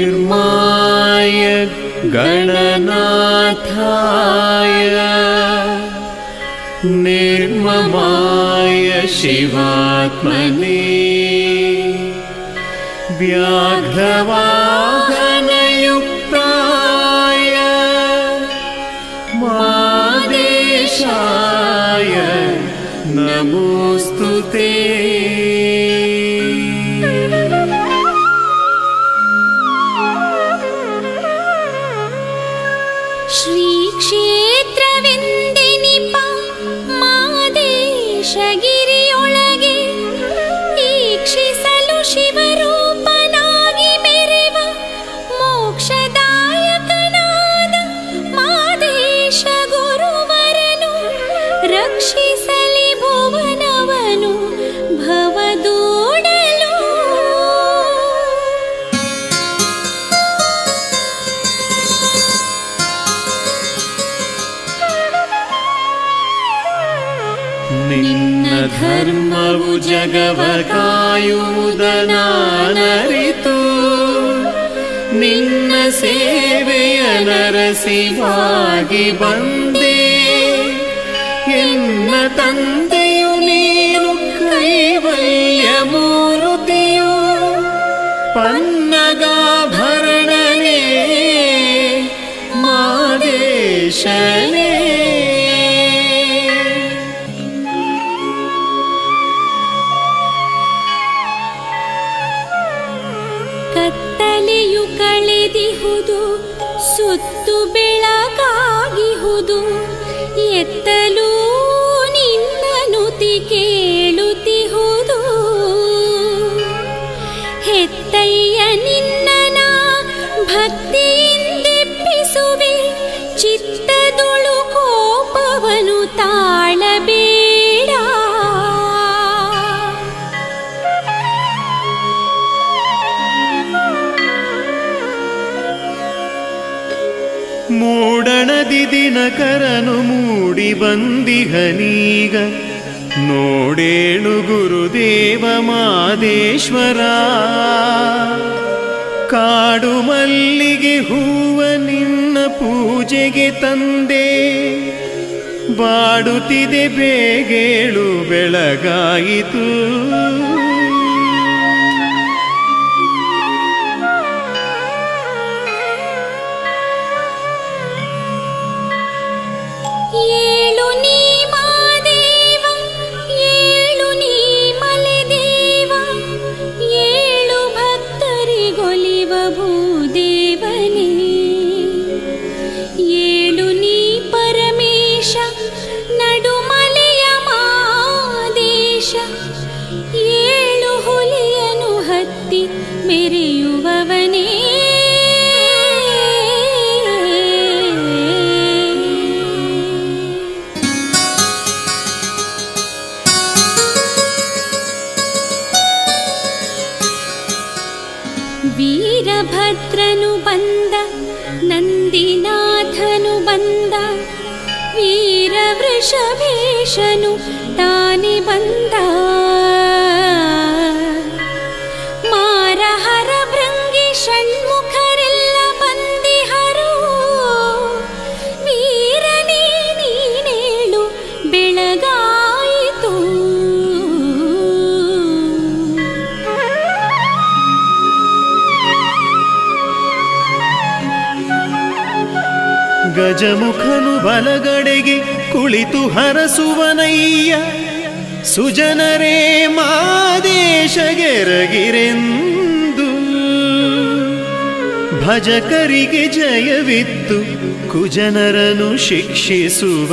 निर्माय गणनाथाय निर्ममाय शिवात्मने व्याघ्रवाहनयुक्ताय मादेशाय नमोस्तुते। ಶ್ರೀಕ್ಷೇತ್ರವೆಂದೆನಿಪ ಮಾದೇಶಗಿರಿಯೊಳಗೆ ಈಕ್ಷಿಸಲು ಶಿವರೂಪನಾಗಿ ಮೆರೆವ ಮೋಕ್ಷದಾಯಕನಾದ ಮಾದೇಶ ಗುರುವರನು ರಕ್ಷಿಸಲಿ ಭುವನವನು ಭವದೂಡಲು. ನಿನ್ನ ಧರ್ಮವು ಜಗವ ಕಾಯುವುದನಾನರಿತು ನಿನ್ನ ಸೇವೆಯ ನರಸಿವಾಗಿ ಬಂದೆ. ಎನ್ನ ತಂದೆಯು ನೀನು ಕೈವಲ್ಯ ಮೂರುತಿಯು ಪನ್ನಗಾಭರಣನೇ ಮಾದೇಶನೇ. ಕತ್ತಲೆಯು ಕಳೆದಿಹುದು ಸುತ್ತು ಬೆಳಕಾಗಿಹುದು ಎತ್ತಲೂ ನಿನ್ನ ನುತಿ ಕೇಳುತ್ತಿಹುದು. ಹೆತ್ತಯ್ಯ ನಿನ್ನನ ಭಕ್ತಿಯಿಂದೆಪ್ಪಿಸುವೆ ಚಿತ್ತದೊಳು ಕೋಪವನು ತಾಳಬೇಡ. ಮೂಡಣದಿ ದಿನಕರನು ಮೂಡಿ ಬಂದಿಹನೀಗ ನೋಡೇಳು ಗುರುದೇವ ಮಾದೇಶ್ವರ. ಕಾಡು ಮಲ್ಲಿಗೆ ಹೂವ ನಿನ್ನ ಪೂಜೆಗೆ ತಂದೆ ಬಾಡುತ್ತಿದೆ ಬೇಗೇಳು ಬೆಳಗಾಯಿತು. ಏಳು ನೀ ಮಾದೇವ ಏಳು ನೀ ಮಲೆದೇವ ಏಳು ಭಕ್ತರಿಗೊಲಿವ ಭೂದೇವನೇ. ಏಳು ನೀ ಪರಮೇಶ ನಡುಮಲೆಯ ಮಾದೇಶ ಏಳು ಹುಲಿಯನು ಹತ್ತಿ ಮೆರೆಯುವವನೇ. ವೀರಭದ್ರನು ಬಂದ ನಂದಿನಾಥನು ಬಂದ ವೀರವೃಷಭೇಶನು ತಾನೆ ಬಂದ. ಮಾರಹರ ಭೃಂಗಿ ಷಣ್ಮುಖರೆಲ್ಲ ಬಂದಿಹರು ವೀರನೇ ನೀನೇಳು ಬೆಳಗಾಯಿತು. ಗಜಮುಖನು ಬಲಗಡೆಗೆ ಕುಳಿತು ಹರಸುವನಯ್ಯ ಸುಜನರೇ ಮಾದೇಶಗೆರಗಿರೆಂದು. ಭಜಕರಿಗೆ ಜಯವಿತ್ತು ಕುಜನರನು ಶಿಕ್ಷಿಸುವ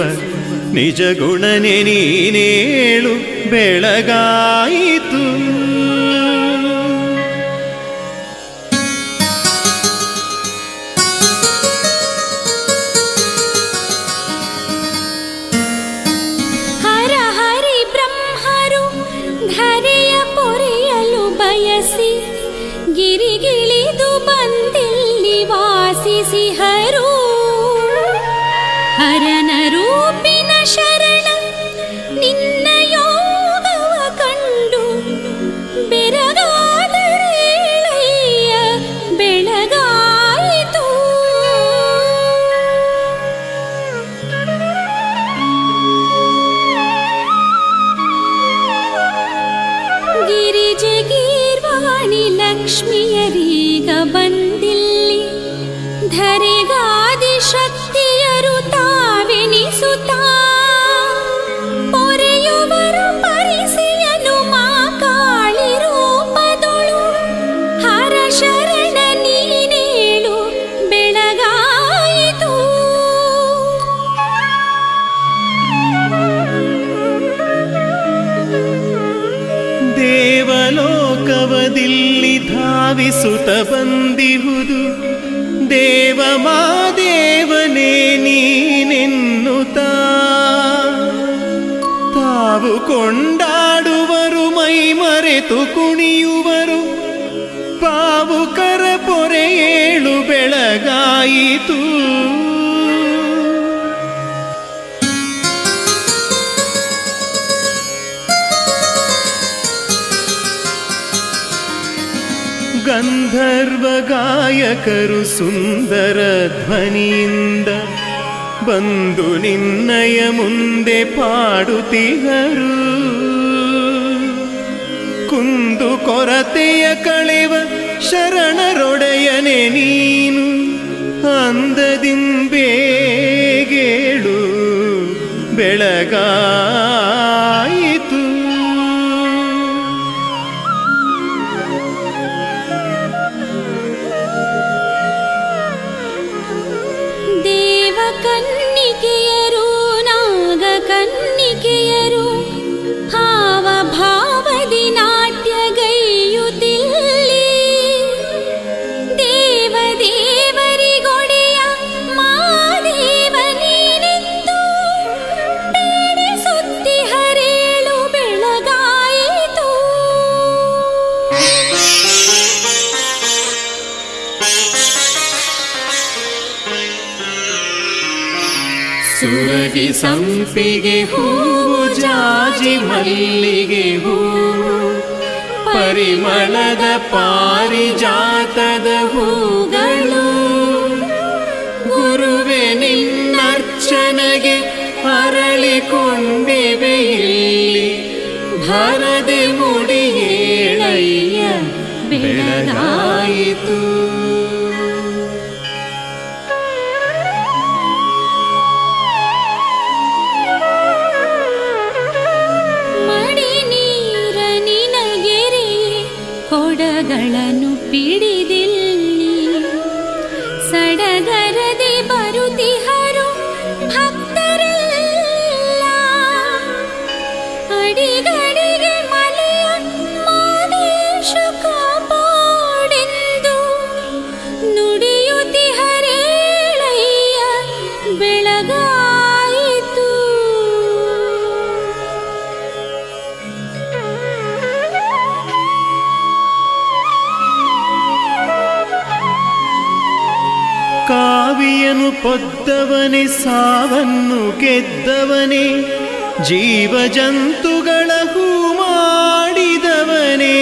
ನಿಜ ಗುಣನೆ ನೀನೇಳು ಬೆಳಗಾಯಿತು. ಪಾಲಿಸಿಹರು ಹರನ ರೂಪಿನ ಶರಣ ನಿನ್ನ ಯೋಗವ ಕಂಡು ಬೆರಗಾದರೇಳಯ್ಯ ಬೆಳಗಾಯಿತು. ಗಿರಿಜೆ ಗೀರ್ವಾಣಿ ಲಕ್ಷ್ಮಿಯರೀಗ ಬಂದಿಲ್ಲಿ ಧರೆಗಾದಿ ಶಕ್ತಿಯರು ತಾವೆನಿಸುತ್ತಾ ಪೊರೆಯುವರು ಪರಿಸಿಯನು ಮಾ ಕಾಳಿ ರೂಪದೊಳು ಹರ ಶರಣ ನೀನೇಳು ಬೆಳಗಾಯಿತು. ದೇವಲೋಕವದಿಲ್ಲಿ ಧಾವಿಸುತ್ತ ಬಂದಿಹುದು ದೇವ ಮಾದೇವನೇ ನೀನೆನ್ನುತ್ತಾ ತಾವು ಕೊಂಡಾಡುವರು ಮೈ ಮರೆತು ಕುಣಿಯುವರು ಪಾವುಕರ ಪೊರೆ ಏಳು ಬೆಳಗಾಯಿತು. ಗಂಧರ್ವ ಗಾಯಕರು ಸುಂದರ ಧ್ವನಿಯಿಂದ ಬಂದು ನಿನ್ನಯ ಮುಂದೆ ಪಾಡುತ್ತಿಹರು. ಕುಂದು ಕೊರತೆಯ ಕಳೆವ ಶರಣರೊಡೆಯನೆ ನೀನು ಅಂದದಿಂಬೇಗೇಳು ಬೆಳಗಾಯಿತು. ಕನ್ನಿಕೆಯರು ನಾಗ ಕನ್ನಿಕೆಯರು ಹಾವ ಭಾವದಿ ನಾಟ್ಯಗೈಯುತ್ತಿಲ್ಲಿ ದೇವದೇವರಿಗೊಡೆಯ ಮಾದೇವ ನೀನೆಂದು ಬೇಡಿಸುತ್ತಿ ಹರೇಳು ಬೆಳಗಾಯಿತು. ಸುರಗಿ ಸಂಪಿಗೆ ಹೂವು ಜಾಜಿ ಮಲ್ಲಿಗೆ ಹೂವು ಪರಿಮಳದ ಪಾರಿಜಾತದ ಹೂಗಳು ಗುರುವೆ ನಿನ್ನರ್ಚನೆಗೆ ಅರಳಿಕೊಂಡಿವೆ ಇಲ್ಲಿ ಭರದೆ ಮುಡಿಯೇಳಯ್ಯ ಬೆಳಗಾಯಿತು. ಕೊಡಗಳನ್ನು ಪಿಡಿದಿಲ್ಲಿ ಸಡಗರದೆ ಬರುತ್ತಿಹರು ಭಕ್ತರೆಲ್ಲ ಅಡಿಗಡಿಗೆ ಮಲೆಯ ಮಾದೇಶ ಕಾಪಾಡೆಂದು ನುಡಿಯುತ್ತಿಹರೇಳಯ್ಯ ಬೆಳಗಾಯಿತು. ಕಾವಿಯನು ಪೊದ್ದವನೇ ಸಾವನ್ನು ಗೆದ್ದವನೇ ಜೀವ ಜಂತುಗಳ ಹೂ ಮಾಡಿದವನೇ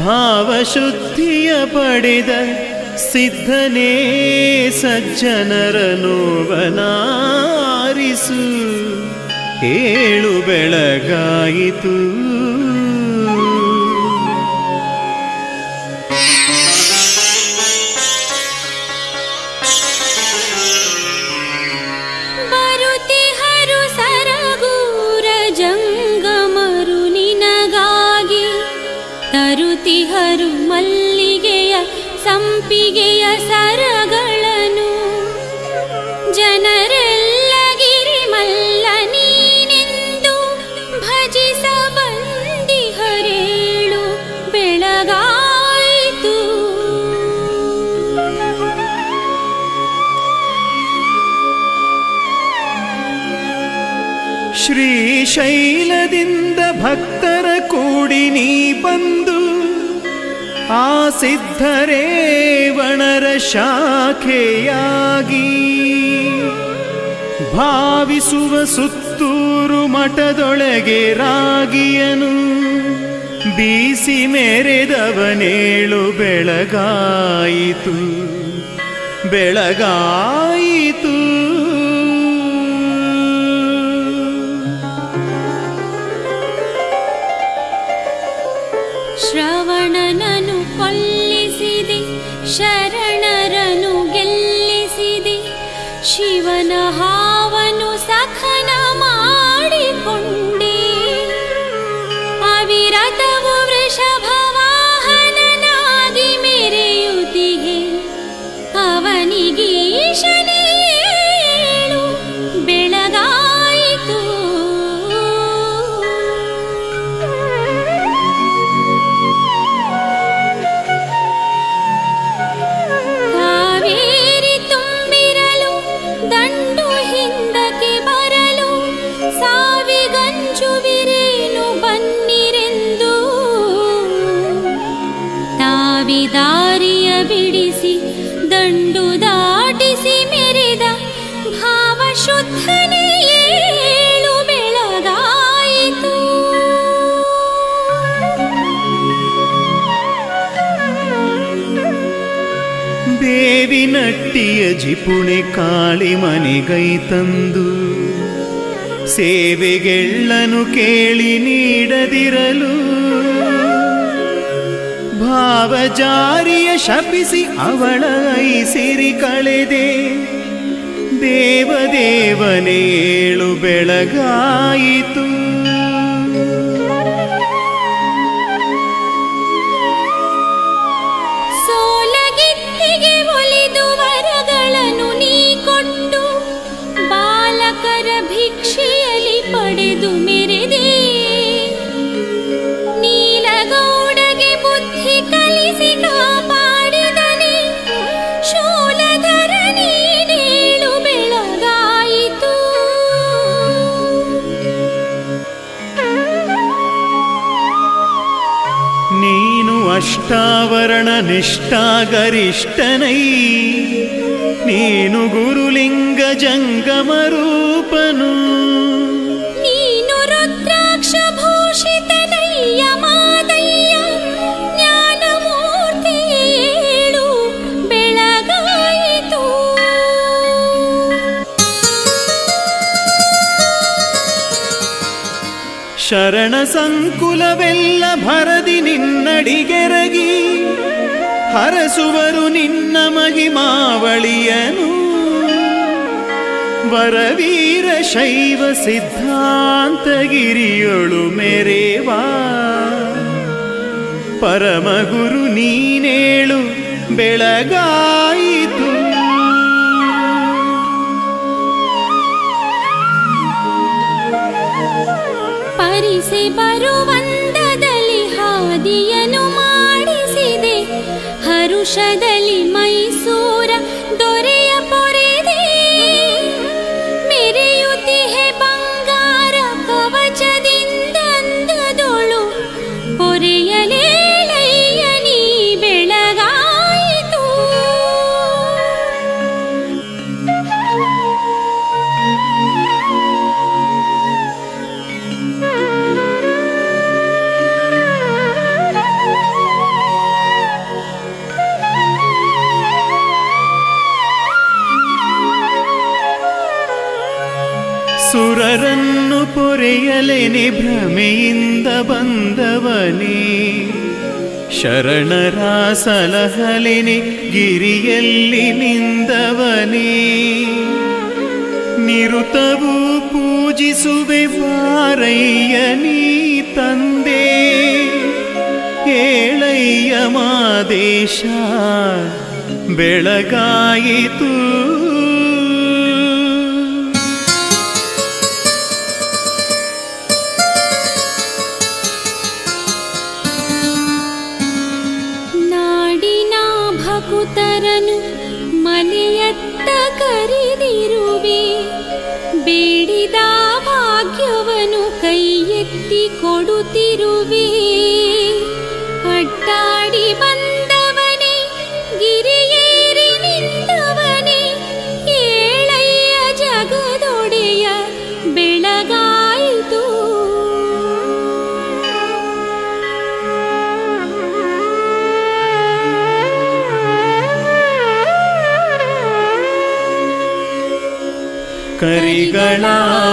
ಭಾವಶುದ್ಧಿಯ ಪಡೆದ ಸಿದ್ಧನೇ ಸಜ್ಜನರ ನೋವನಾರಿಸು ಏಳು ಬೆಳಗಾಯಿತು. ತರುತಿಹರು ಮಲ್ಲಿಗೆಯ ಸಂಪಿಗೆಯ ಸರಗಳನ್ನು ಜನರೆಲ್ಲ ಗಿರಿಮಲ್ಲ ನೀನೆಂದು ಭಜಿಸ ಬಂದಿಹರೇಳು ಬೆಳಗಾಯಿತು. ಶ್ರೀಶೈಲದಿಂದ ಭಕ್ತರ ಕೂಡಿ ನೀ ಬಂದು ಆ ಸಿದ್ಧರೇವಣರ ಶಾಖೆಯಾಗಿ ಭಾವಿಸುವ ಸುತ್ತೂರು ಮಠದೊಳಗೆ ರಾಗಿಯನು ಬೀಸಿ ಮೆರೆದವನೇಳು ಬೆಳಗಾಯಿತು ಬೆಳಗಾಯಿತು. ಶ್ರವಣನನು ಕೊಲ್ಲಿಸಿದೆ, ಶರಣರನು ಗೆಲ್ಲಿಸಿದೆ, ಶಿವನ ಹಾವನು ಸಖನ ಮಾಡಿಕೊಂಡೆ. ಅವಿರತವು ವೃಷಭವಾಹನನಾಗಿ ಮೆರೆಯುತ್ತಿಗೆ, ಅವನಿಗೀಶನೇಳು ಬೆಳಗಾಯಿತು. ಕಾವೇರಿ ತುಂಬಿರಲು ದಂಡು ಹಿಂದಕ್ಕೆ ಬರಲು, ಸಾವಿಗಂಜುವಿರೇನು ಬನ್ನಿರೆಂದು ತಾವಿದಾರಿಯ ಬಿಡಿಸಿ ದಂಡು ದಾಟಿಸಿ ಮೆರೆದ ಭಾವಶುದ್ಧನೇ ಏಳು ಬೆಳಗಾಯಿತು. ಬೇವಿನಟ್ಟಿಯ ಜಿಪುಣೆ ಕಾಳಿ ಮನೆಗೈ ತಂದು ಸೇವೆಗೆಳ್ಳನು ಕೇಳಿ ನೀಡದಿರಲು, ಭಾವಜಾರಿಯ ಶಪಿಸಿ ಅವಳ ಐಸಿರಿ ಕಳೆದೆ, ದೇವದೇವನೇಳು ಬೆಳಗಾಯಿತು. ಸೋಲಗಿತ್ತಿಗೆ ಒಲಿದು ವರಗಳನ್ನು ನೀ ಕೊಟ್ಟು, ಬಾಲಕರ ಭಿಕ್ಷೆಯಲ್ಲಿ ಪಡೆದು ಮೆರೆದೆ. ನೀಲಗೌಡಗೆ ಬುದ್ಧಿ ಕಲಿಸಿ ಕಾಪಾಡಿದನೆ, ಶೂಲಧರ ನೀನೇಳು ಬೆಳಗಾಯಿತು. ನೀನು ಅಷ್ಟಾವರಣ ನಿಷ್ಠಾಗರಿಷ್ಠನೈ, ನೀನು ಗುರುಲಿಂಗ ಜಂಗಮ ರೂಪನು, ನೀನು ರುದ್ರಾಕ್ಷ ಭೂಷಿತನಯ್ಯ ಮಾದಯ್ಯ, ಜ್ಞಾನಮೂರ್ತಿ ಏಳು ಬೆಳಗಾಯಿತು. ಶರಣ ಸಂಕುಲವೆಲ್ಲ ಭರದಿ ನಿನ್ನಡಿಗೆರಗಿ, ಹರಸುವರು ನಿನ್ನ ಮಹಿಮಾವಳಿಯನು. ವರವೀರ ಶೈವ ಸಿದ್ಧಾಂತಗಿರಿಯೊಳು ಮೆರೆವಾ, ಪರಮಗುರು ನೀನೇಳು ಬೆಳಗಾಯಿತು. ಪರಿಸೆ ಬರುವಂದದಲ್ಲಿ ಹಾದಿಯನು ಮಾಡಿಸಿದೆ, ಹರುಷದಲ್ಲಿ ಮೈಸೂರ ದೊರೆಯ ಪೊರೆದೆ. ಮೆರೆಯುತ್ತಿಹೆ ಬಂಗಾರ ಕವಚದಿಂದಂದದೊಳು, ಪೊರೆಯಲೇಳಯ್ಯ ನೀ ಬೆಳಗಾಯಿತು. ಸುರರನ್ನು ಪೊರೆಯಲೆನೆ ಭ್ರಮೆಯಿಂದ ಬಂದವನೇ, ಶರಣರ ಸಲಹಲೆನೆ ಗಿರಿಯಲ್ಲಿ ನಿಂದವನೇ. ನಿರುತವೂ ಪೂಜಿಸುವೆ ವಾರಯ್ಯ ನೀ ತಂದೆ, ಏಳಯ್ಯ ಮಾದೇಶ ಬೆಳಗಾಯಿತು. ಭಕುತರನು ಮನೆಯತ್ತ ಕರೆದಿರುವೆ, ಬೇಡಿದ ಭಾಗ್ಯವನು ಕೈ ಎತ್ತಿ ಕೊಡುತ್ತಿರುವೆ. ಅಡ್ಡಾಡಿ ಬಂದ ಕರಿಗಳ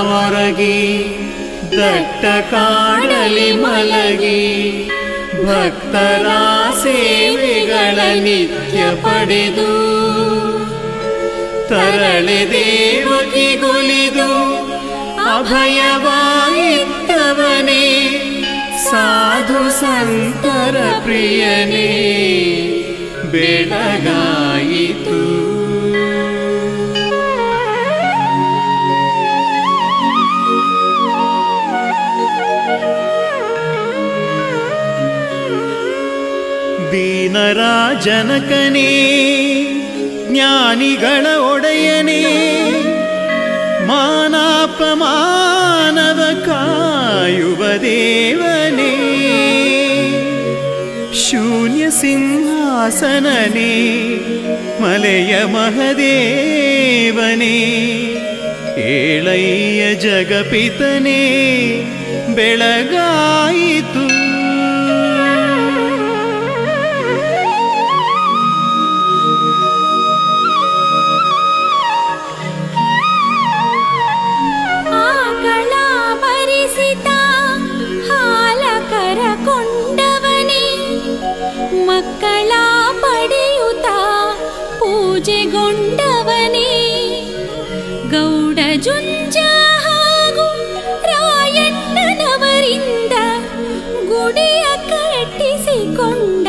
ಹೊರಗಿ ದಟ್ಟ ಕಾಡಲಿ ಮಲಗಿ ಭಕ್ತರ ಸೇವೆಗಳ ನಿತ್ಯ ಪಡೆದು ತರಳೆ ದೇವಕಿಗೊಲಿದು ಅಭಯವಾಯಿತ್ತವನೇ ಸಾಧು ಸಂತರ ಪ್ರಿಯನೇ ಬೆಳಗಾಯಿತು. ದೀನರ ಜನಕನೇ ಜ್ಞಾನಿಗಳ ಒಡೆಯನೇ ಮಾನಾಪಮಾನವ ಕಾಯುವ ದೇವನೇ ಶೂನ್ಯ ಸಿಂಹಾಸನನೇ ಮಲೆಯ ಮಹದೇವನೇ ಏಳಯ್ಯ ಜಗಪಿತನೇ ಬೆಳಗಾಯಿತು. ಮಕ್ಕಳ ಪಡೆಯುತ್ತ ಪೂಜೆಗೊಂಡವನೇ ಗೌಡ ಜುಂಜ ಹಾಗೂ ರಾಯಣ್ಣನವರಿಂದ ಗುಡಿಯ ಕಟ್ಟಿಸಿಕೊಂಡ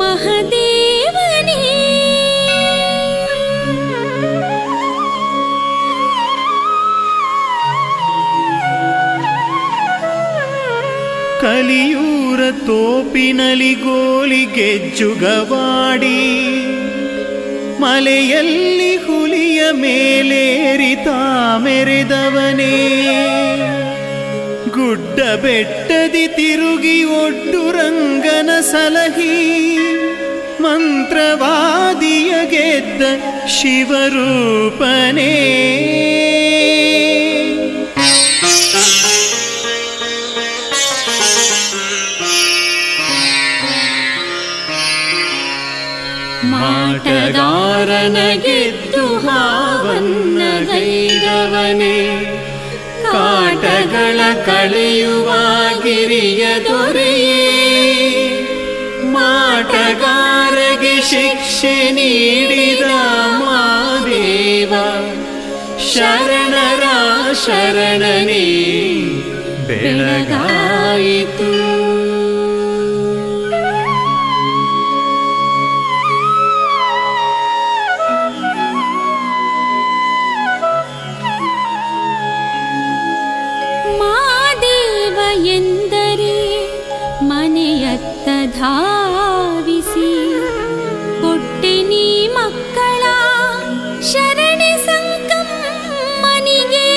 ಮಹದೇವನೇ ಕಲಿಯೂರ ತೋಪಿನಲಿ ಗೋಲಿ ಗೆಜ್ಜುಗವಾಡಿ ಮಲೆಯಲ್ಲಿ ಹುಲಿಯ ಮೇಲೇರಿತ ಮೆರೆದವನೇ ಗುಡ್ಡ ಬೆಟ್ಟದಿ ತಿರುಗಿ ಒಡ್ಡುರಂಗನ ಸಲಹಿ ಮಂತ್ರವಾದಿಯ ಗೆದ್ದ ಶಿವರೂಪನೇ ಮಾಟಗಾರನ ಗೆದ್ದು ಹಾವನ್ನ ಗೈದವನೇ ಕಾಟಗಳ ಕಳೆಯುವ ಗಿರಿಯ ದೊರೆಯೇ ಮಾಟಗಾರಗೆ ಶಿಕ್ಷೆ ನೀಡಿದ ಮಾದೇವ ಶರಣರ ಶರಣನೇ ಬೆಳಗಾಯಿತು. ಎಂದರೆ ಮನೆಯತ್ತ ಧಾವಿಸಿ ಕೊಟ್ಟೆ ನೀ ಮಕ್ಕಳ ಶರಣೆ ಸಂಕಮ್ಮನಿಗೆ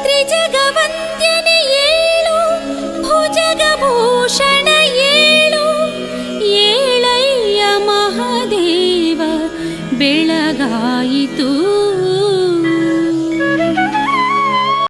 ತ್ರಿಜಗವಂದ್ಯನೆ ಏಳು ಭುಜಗಭೂಷಣ ಏಳು ಏಳಯ್ಯ ಮಹಾದೇವ ಬೆಳಗಾಯಿತು.